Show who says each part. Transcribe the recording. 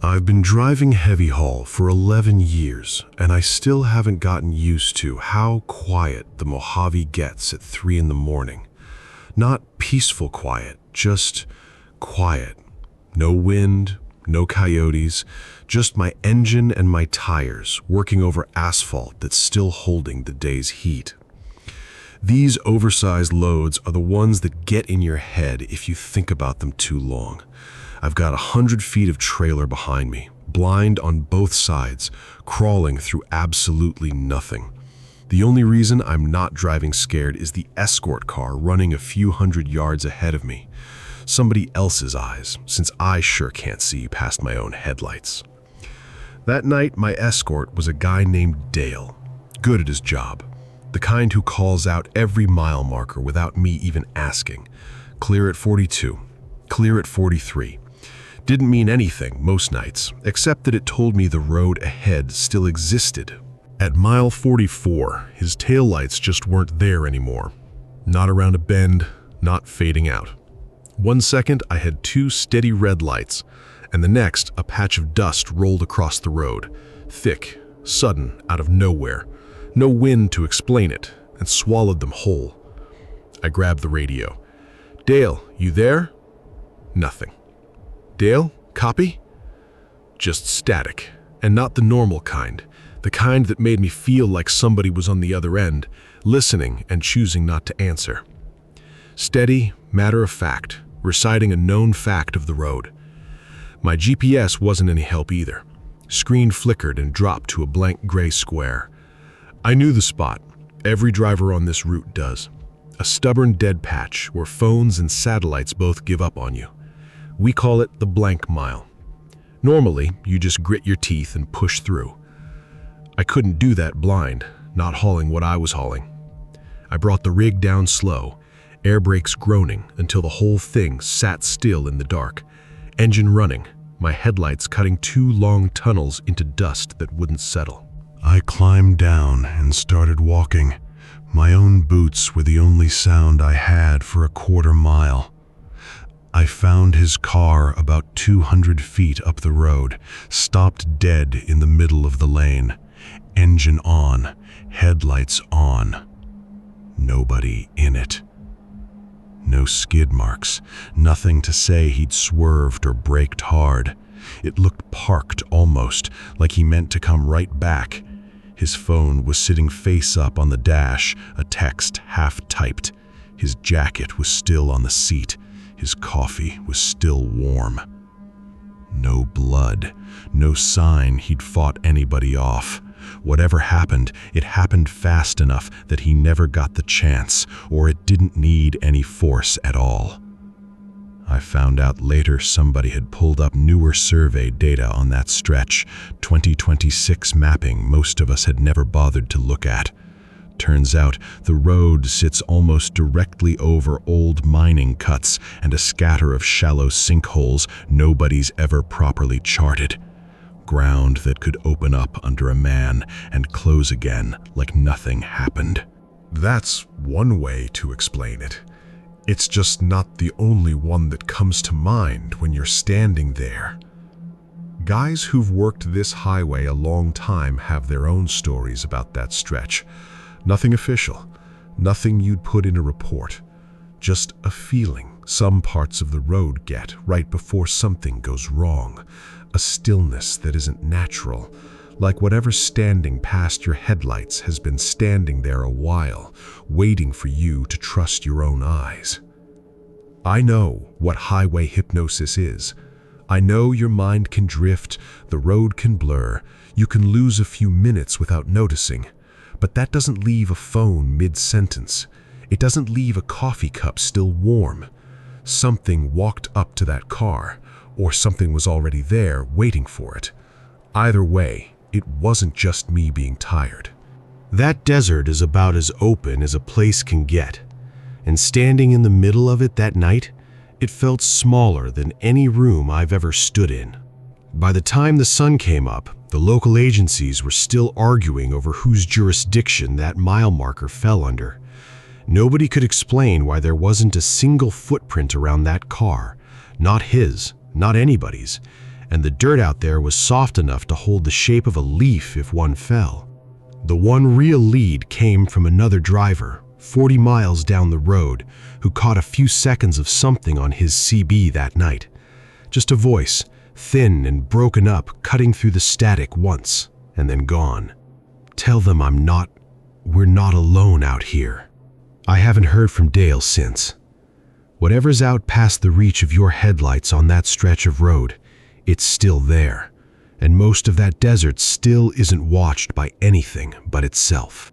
Speaker 1: I've been driving heavy haul for 11 years, and I still haven't gotten used to how quiet the Mojave gets at 3 in the morning. Not peaceful quiet, just quiet. No wind, no coyotes, just my engine and my tires working over asphalt that's still holding the day's heat. These oversized loads are the ones that get in your head if you think about them too long. I've got 100 feet of trailer behind me, blind on both sides, crawling through absolutely nothing. The only reason I'm not driving scared is the escort car running a few hundred yards ahead of me. Somebody else's eyes, since I sure can't see past my own headlights. That night, my escort was a guy named Dale, good at his job. The kind who calls out every mile marker without me even asking. Clear at 42, clear at 43. Didn't mean anything most nights, except that it told me the road ahead still existed. At mile 44, his taillights just weren't there anymore. Not around a bend, not fading out. 1 second, I had 2 steady red lights, and the next, a patch of dust rolled across the road. Thick, sudden, out of nowhere. No wind to explain it, and swallowed them whole. I grabbed the radio. "Dale, you there?" Nothing. "Dale, copy?" Just static, and not the normal kind. The kind that made me feel like somebody was on the other end, listening and choosing not to answer. Steady, matter of fact, reciting a known fact of the road. My GPS wasn't any help either. Screen flickered and dropped to a blank gray square. I knew the spot. Every driver on this route does. A stubborn dead patch where phones and satellites both give up on you. We call it the blank mile. Normally, you just grit your teeth and push through. I couldn't do that blind, not hauling what I was hauling. I brought the rig down slow, air brakes groaning until the whole thing sat still in the dark. Engine running, my headlights cutting 2 long tunnels into dust that wouldn't settle. I climbed down and started walking. My own boots were the only sound I had for a quarter mile. I found his car about 200 feet up the road, stopped dead in the middle of the lane. Engine on, headlights on. Nobody in it. No skid marks, nothing to say he'd swerved or braked hard. It looked parked almost, like he meant to come right back. His phone was sitting face up on the dash, a text half-typed. His jacket was still on the seat. His coffee was still warm. No blood, no sign he'd fought anybody off. Whatever happened, it happened fast enough that he never got the chance, or it didn't need any force at all. I found out later somebody had pulled up newer survey data on that stretch, 2026 mapping most of us had never bothered to look at. Turns out the road sits almost directly over old mining cuts and a scatter of shallow sinkholes nobody's ever properly charted. Ground that could open up under a man and close again like nothing happened. That's one way to explain it. It's just not the only one that comes to mind when you're standing there. Guys who've worked this highway a long time have their own stories about that stretch. Nothing official, nothing you'd put in a report. Just a feeling some parts of the road get right before something goes wrong. A stillness that isn't natural, like whatever's standing past your headlights has been standing there a while, waiting for you to trust your own eyes. I know what highway hypnosis is. I know your mind can drift, the road can blur, you can lose a few minutes without noticing. But that doesn't leave a phone mid-sentence. It doesn't leave a coffee cup still warm. Something walked up to that car, or something was already there waiting for it. Either way, it wasn't just me being tired. That desert is about as open as a place can get, and standing in the middle of it that night, it felt smaller than any room I've ever stood in. By the time the sun came up, the local agencies were still arguing over whose jurisdiction that mile marker fell under. Nobody could explain why there wasn't a single footprint around that car, not his, not anybody's,
Speaker 2: and the dirt out there was soft enough to hold the shape of a leaf if one fell. The one real lead came from another driver, 40 miles down the road, who caught a few seconds of something on his CB that night. Just a voice, thin and broken up, cutting through the static once, and then gone. "Tell them we're not alone out here." I haven't heard from Dale since. Whatever's out past the reach of your headlights on that stretch of road, it's still there, and most of that desert still isn't watched by anything but itself.